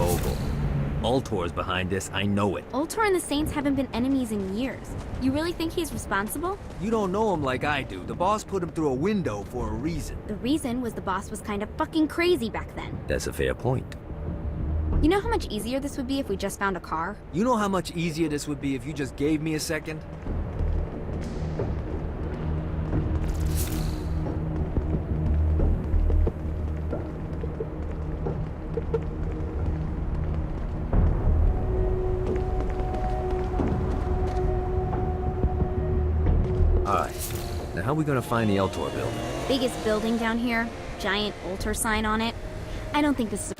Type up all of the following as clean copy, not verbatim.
Vogel. Ultor's behind this, I know it. Ultor and the Saints haven't been enemies in years. You really think he's responsible? You don't know him like I do. The boss put him through a window for a reason. The reason was the boss was kind of fucking crazy back then. That's a fair point. You know how much easier this would be if we just found a car? You know how much easier this would be if you just gave me a second? Alright, now how are we gonna find the Ultor building? Biggest building down here, giant Ultor sign on it. I don't think this is a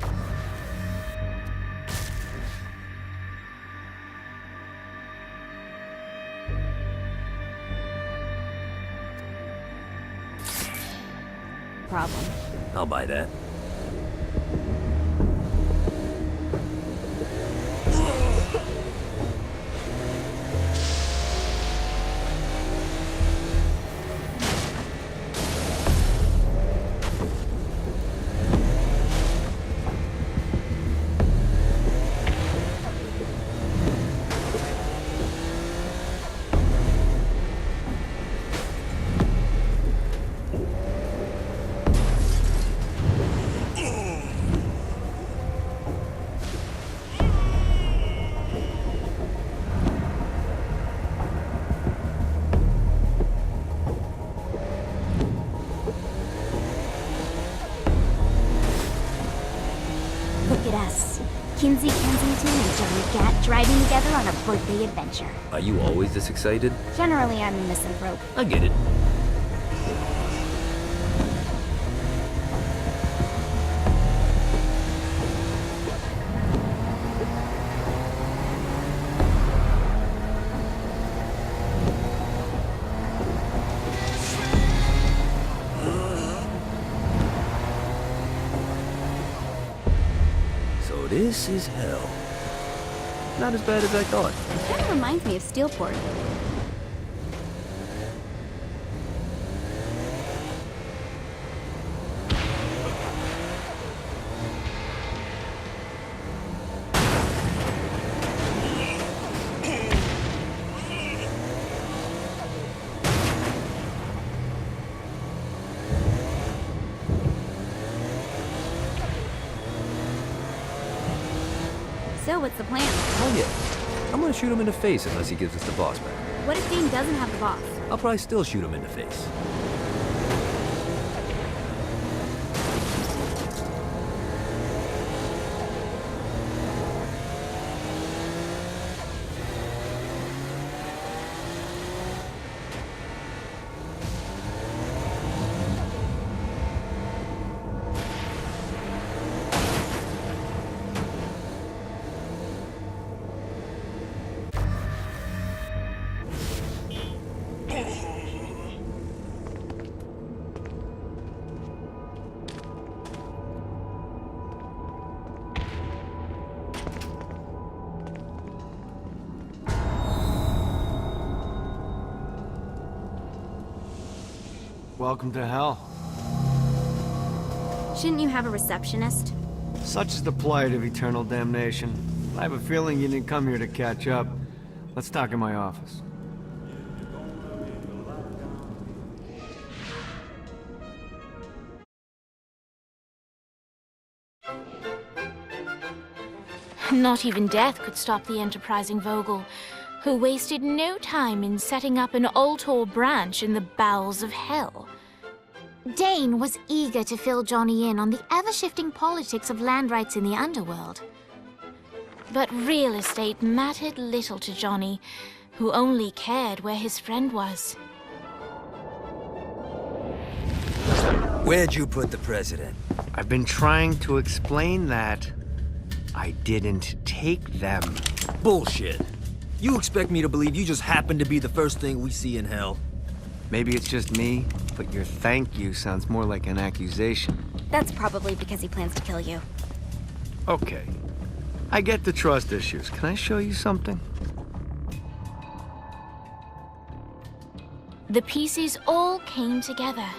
problem. I'll buy that. Look at us. Kinsey Kensington and Johnny Gat driving together on a birthday adventure. Are you always this excited? Generally, I'm a misanthrope. I get it. This is hell. Not as bad as I thought. It kind of reminds me of Steelport. So, what's the plan? Oh yeah. I'm gonna shoot him in the face unless he gives us the boss back. What if Dane doesn't have the boss? I'll probably still shoot him in the face. Welcome to hell. Shouldn't you have a receptionist? Such is the plight of eternal damnation. I have a feeling you didn't come here to catch up. Let's talk in my office. Not even death could stop the enterprising Vogel, who wasted no time in setting up an Ultor branch in the bowels of hell. Dane was eager to fill Johnny in on the ever-shifting politics of land rights in the underworld. But real estate mattered little to Johnny, who only cared where his friend was. Where'd you put the president? I've been trying to explain that. I didn't take them. Bullshit. You expect me to believe you just happened to be the first thing we see in hell? Maybe it's just me, but your thank you sounds more like an accusation. That's probably because he plans to kill you. Okay. I get the trust issues. Can I show you something? The pieces all came together.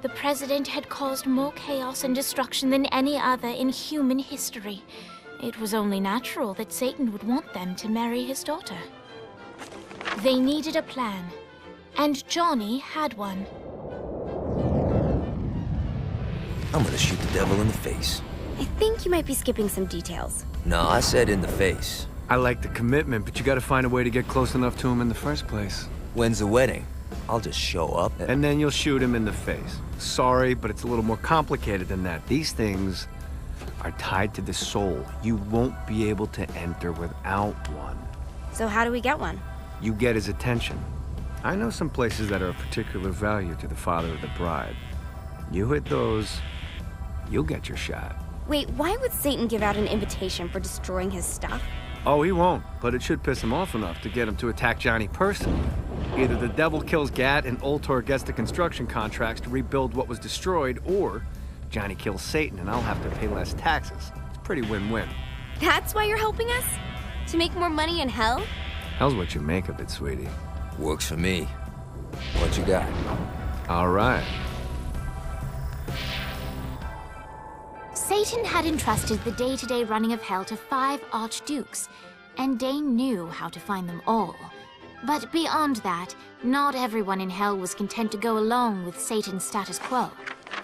The president had caused more chaos and destruction than any other in human history, It was only natural that Satan would want them to marry his daughter. They needed a plan, and Johnny had one. I'm gonna shoot the devil in the face. I think you might be skipping some details. No, I said in the face. I like the commitment, but you gotta find a way to get close enough to him in the first place. When's the wedding? I'll just show up And then you'll shoot him in the face. Sorry, but it's a little more complicated than that. These things are tied to the soul. You won't be able to enter without one. So how do we get one? You get his attention. I know some places that are of particular value to the father of the bride. You hit those, you'll get your shot. Wait, why would Satan give out an invitation for destroying his stuff? Oh, he won't, but it should piss him off enough to get him to attack Johnny personally. Either the devil kills Gat and Ultor gets the construction contracts to rebuild what was destroyed, or Johnny kills Satan and I'll have to pay less taxes. It's pretty win-win. That's why you're helping us? To make more money in hell? Hell's what you make of it, sweetie. Works for me. What you got? All right. Satan had entrusted the day-to-day running of Hell to 5 archdukes, and Dane knew how to find them all. But beyond that, not everyone in Hell was content to go along with Satan's status quo.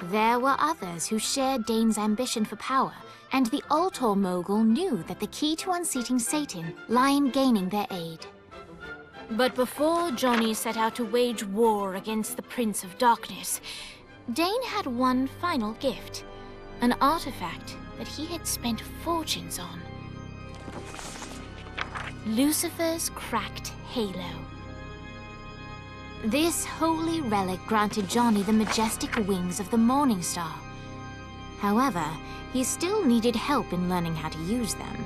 There were others who shared Dane's ambition for power, and the Ultor mogul knew that the key to unseating Satan lay in gaining their aid. But before Johnny set out to wage war against the Prince of Darkness, Dane had one final gift, an artifact that he had spent fortunes on. Lucifer's cracked halo. This holy relic granted Johnny the majestic wings of the Morning Star. However, he still needed help in learning how to use them.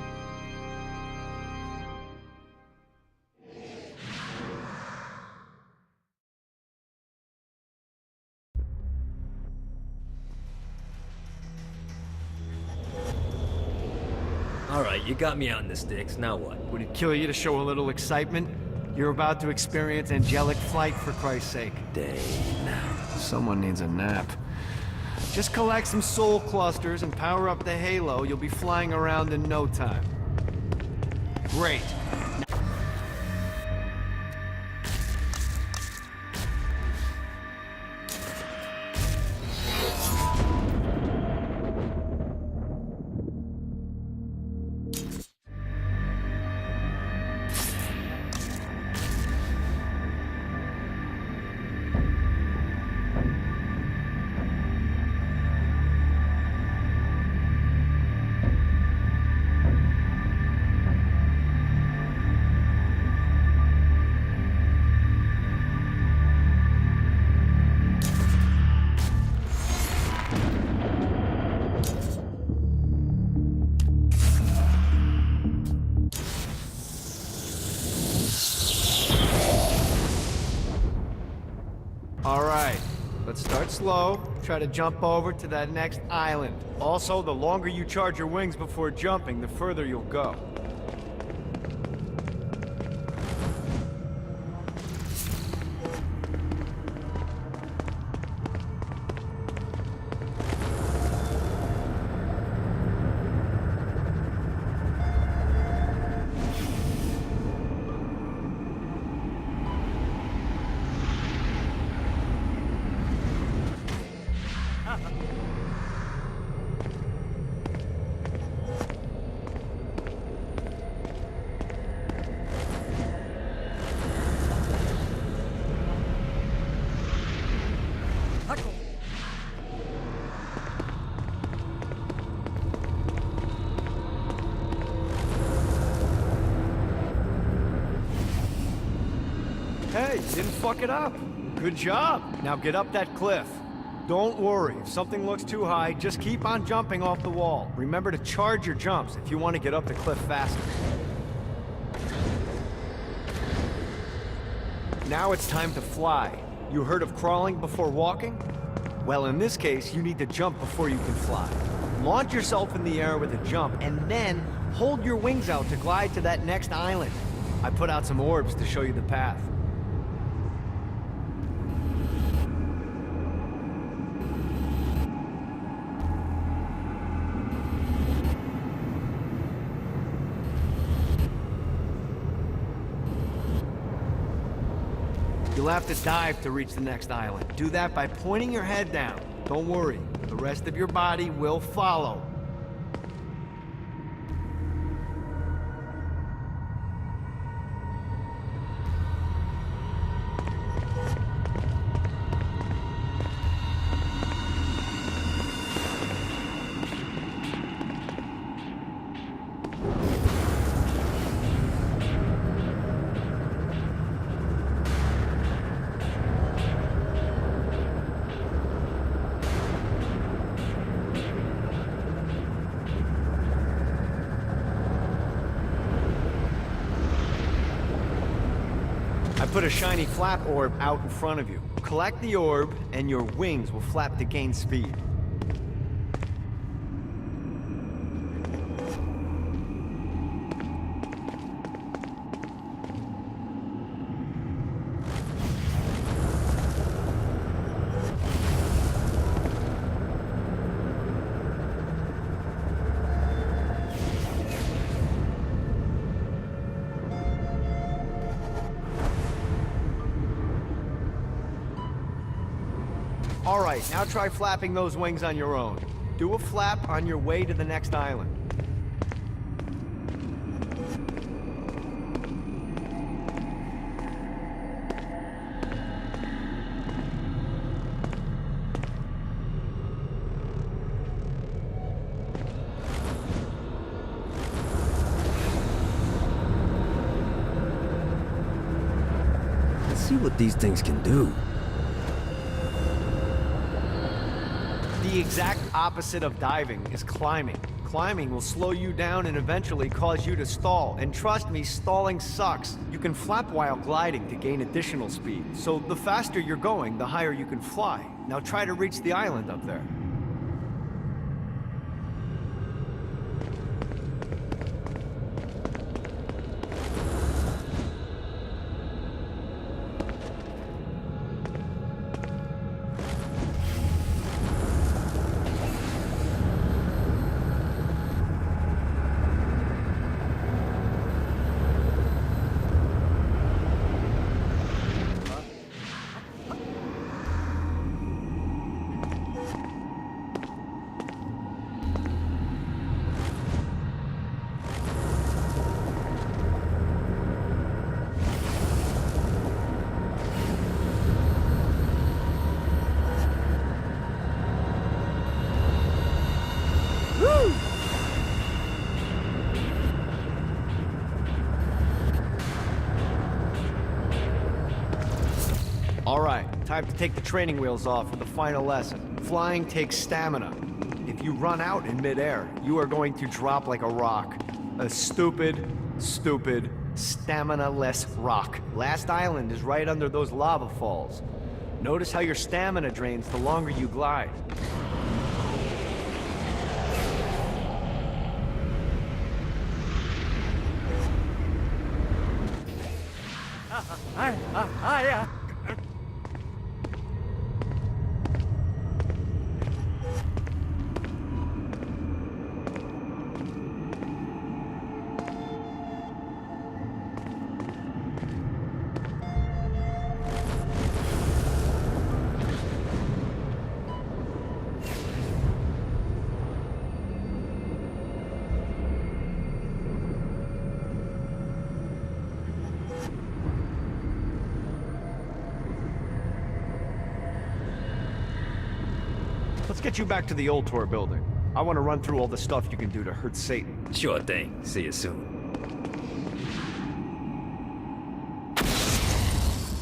Alright, you got me out in the sticks, now what? Would it kill you to show a little excitement? You're about to experience angelic flight, for Christ's sake. Dane. Someone needs a nap. Just collect some soul clusters and power up the halo. You'll be flying around in no time. Great. Alright, let's start slow. Try to jump over to that next island. Also, the longer you charge your wings before jumping, the further you'll go. Hey, you didn't fuck it up. Good job. Now get up that cliff. Don't worry, if something looks too high, just keep on jumping off the wall. Remember to charge your jumps if you want to get up the cliff faster. Now it's time to fly. You heard of crawling before walking? Well, in this case, you need to jump before you can fly. Launch yourself in the air with a jump, and then hold your wings out to glide to that next island. I put out some orbs to show you the path. You'll have to dive to reach the next island. Do that by pointing your head down. Don't worry, the rest of your body will follow. I put a shiny flap orb out in front of you. Collect the orb, and your wings will flap to gain speed. All right, now try flapping those wings on your own. Do a flap on your way to the next island. Let's see what these things can do. The exact opposite of diving is climbing. Climbing will slow you down and eventually cause you to stall. And trust me, stalling sucks. You can flap while gliding to gain additional speed. So the faster you're going, the higher you can fly. Now try to reach the island up there. All right, time to take the training wheels off for the final lesson. Flying takes stamina. If you run out in midair, you are going to drop like a rock. A stupid, stamina-less rock. Last island is right under those lava falls. Notice how your stamina drains the longer you glide. Let's get you back to the old tour building. I want to run through all the stuff you can do to hurt Satan. Sure thing. See you soon.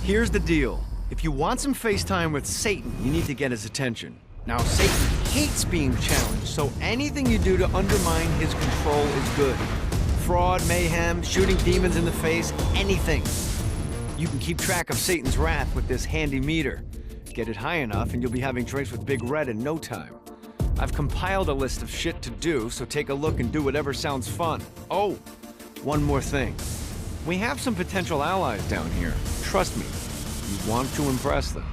Here's the deal. If you want some FaceTime with Satan, you need to get his attention. Now, Satan hates being challenged, so anything you do to undermine his control is good. Fraud, mayhem, shooting demons in the face, anything. You can keep track of Satan's wrath with this handy meter. Get it high enough and you'll be having drinks with Big Red in no time. I've compiled a list of shit to do, so take a look and do whatever sounds fun. Oh, one more thing. We have some potential allies down here. Trust me, you want to impress them.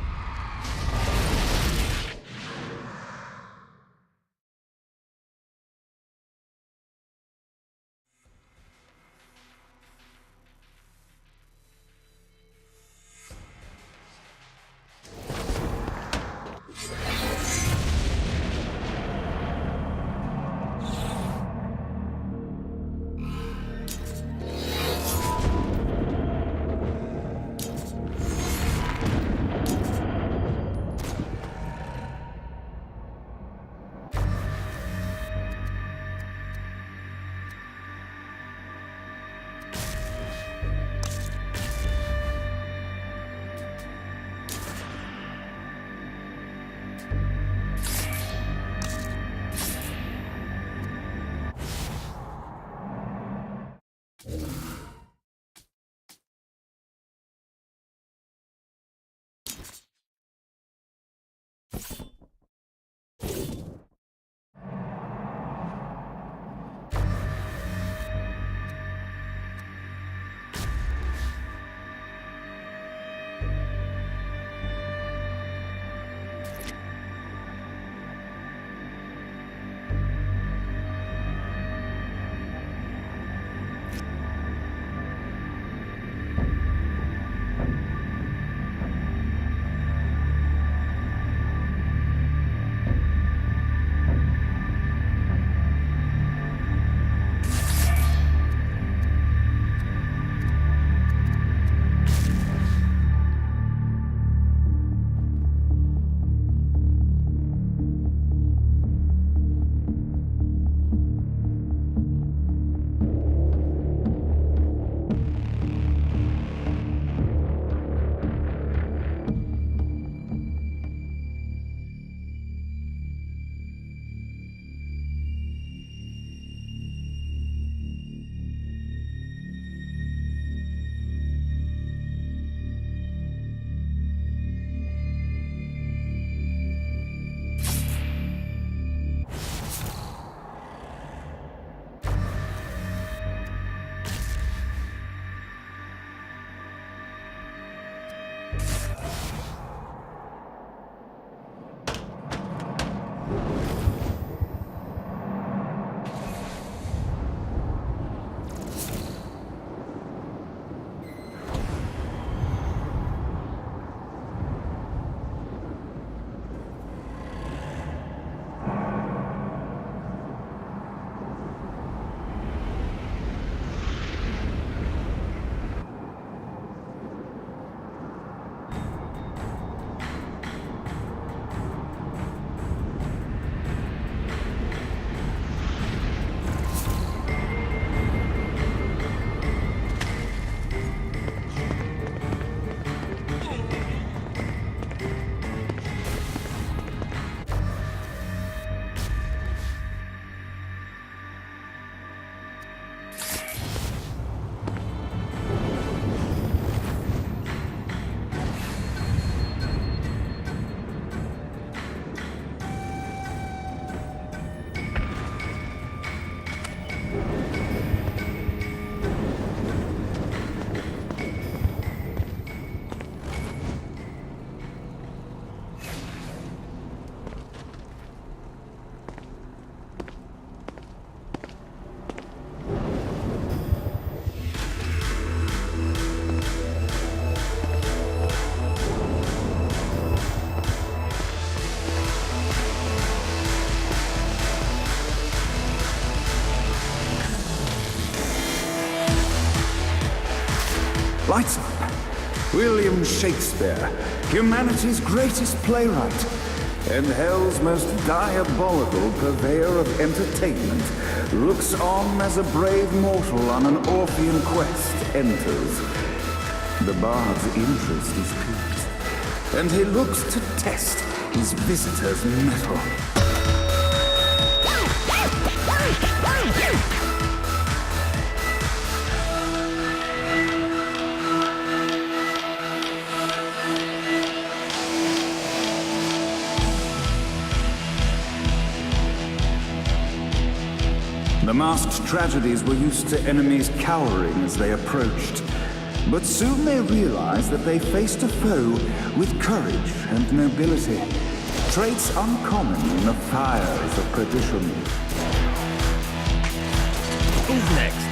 Lights up. William Shakespeare, humanity's greatest playwright, and hell's most diabolical purveyor of entertainment, looks on as a brave mortal on an Orphean quest enters. The bard's interest is piqued, and he looks to test his visitor's mettle. The masked tragedies were used to enemies cowering as they approached. But soon they realized that they faced a foe with courage and nobility, traits uncommon in the fires of perdition. Who's next?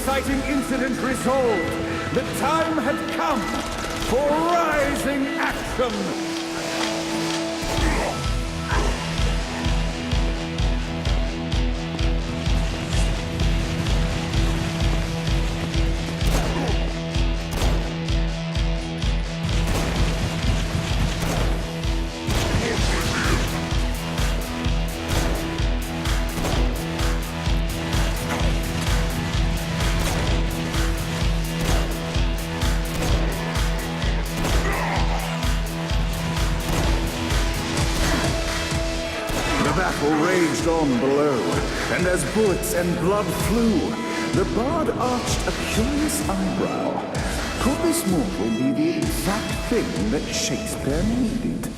Exciting incident resolved. The time had come for rising action. The battle raged on below, and as bullets and blood flew, the bard arched a curious eyebrow. Could this mortal be the exact thing that Shakespeare needed?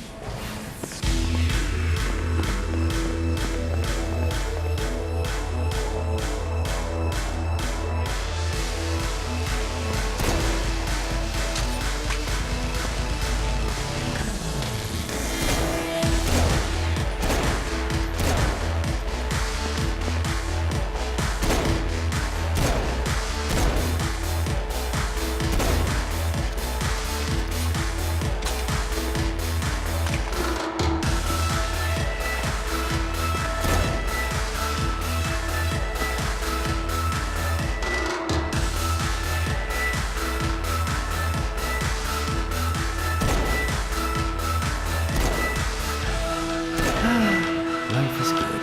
Life is good.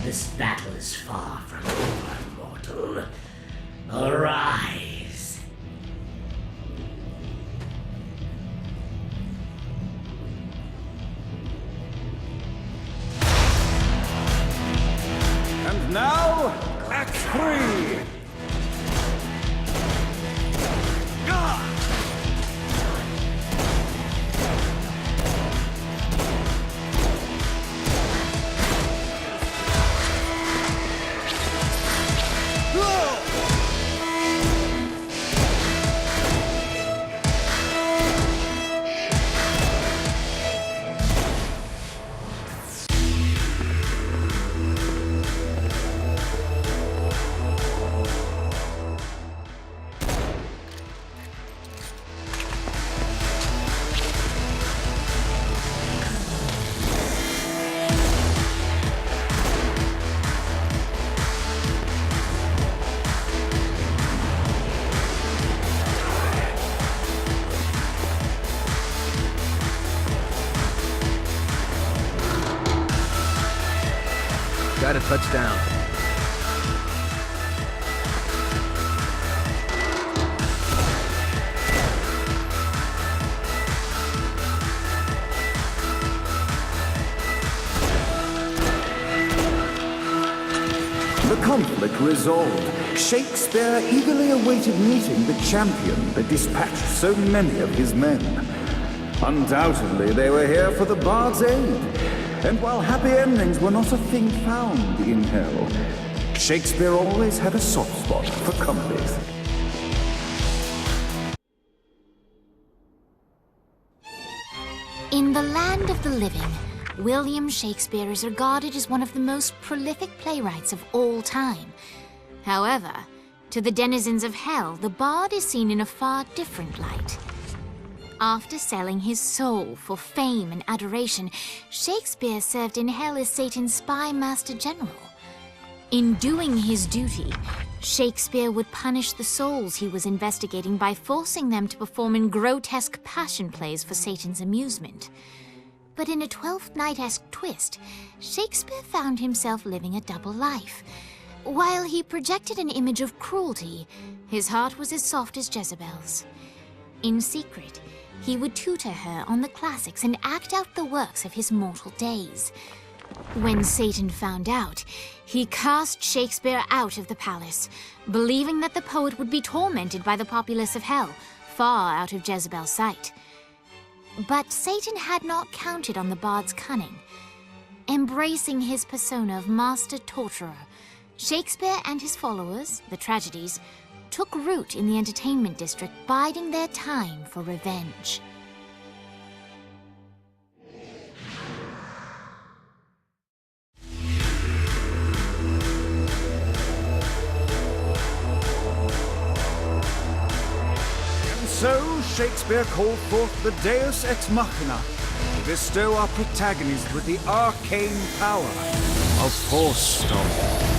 This battle is far from over, mortal. Arise! And now, Act 3! Got a touchdown. The conflict resolved, Shakespeare eagerly awaited meeting the champion that dispatched so many of his men. Undoubtedly, they were here for the bard's aid, and while happy endings were not a thing found in Hell, Shakespeare always had a soft spot for comedies. In the land of the living, William Shakespeare is regarded as one of the most prolific playwrights of all time. However, to the denizens of Hell, the bard is seen in a far different light. After selling his soul for fame and adoration, Shakespeare served in Hell as Satan's spy master general. In doing his duty, Shakespeare would punish the souls he was investigating by forcing them to perform in grotesque passion plays for Satan's amusement. But in a Twelfth Night-esque twist, Shakespeare found himself living a double life. While he projected an image of cruelty, his heart was as soft as Jezebel's. In secret, he would tutor her on the classics and act out the works of his mortal days. When Satan found out, he cast Shakespeare out of the palace, believing that the poet would be tormented by the populace of Hell, far out of Jezebel's sight. But Satan had not counted on the bard's cunning. Embracing his persona of master torturer, Shakespeare and his followers, the tragedies, took root in the entertainment district, biding their time for revenge. So, Shakespeare called forth the Deus Ex Machina to bestow our protagonist with the arcane power of force stone.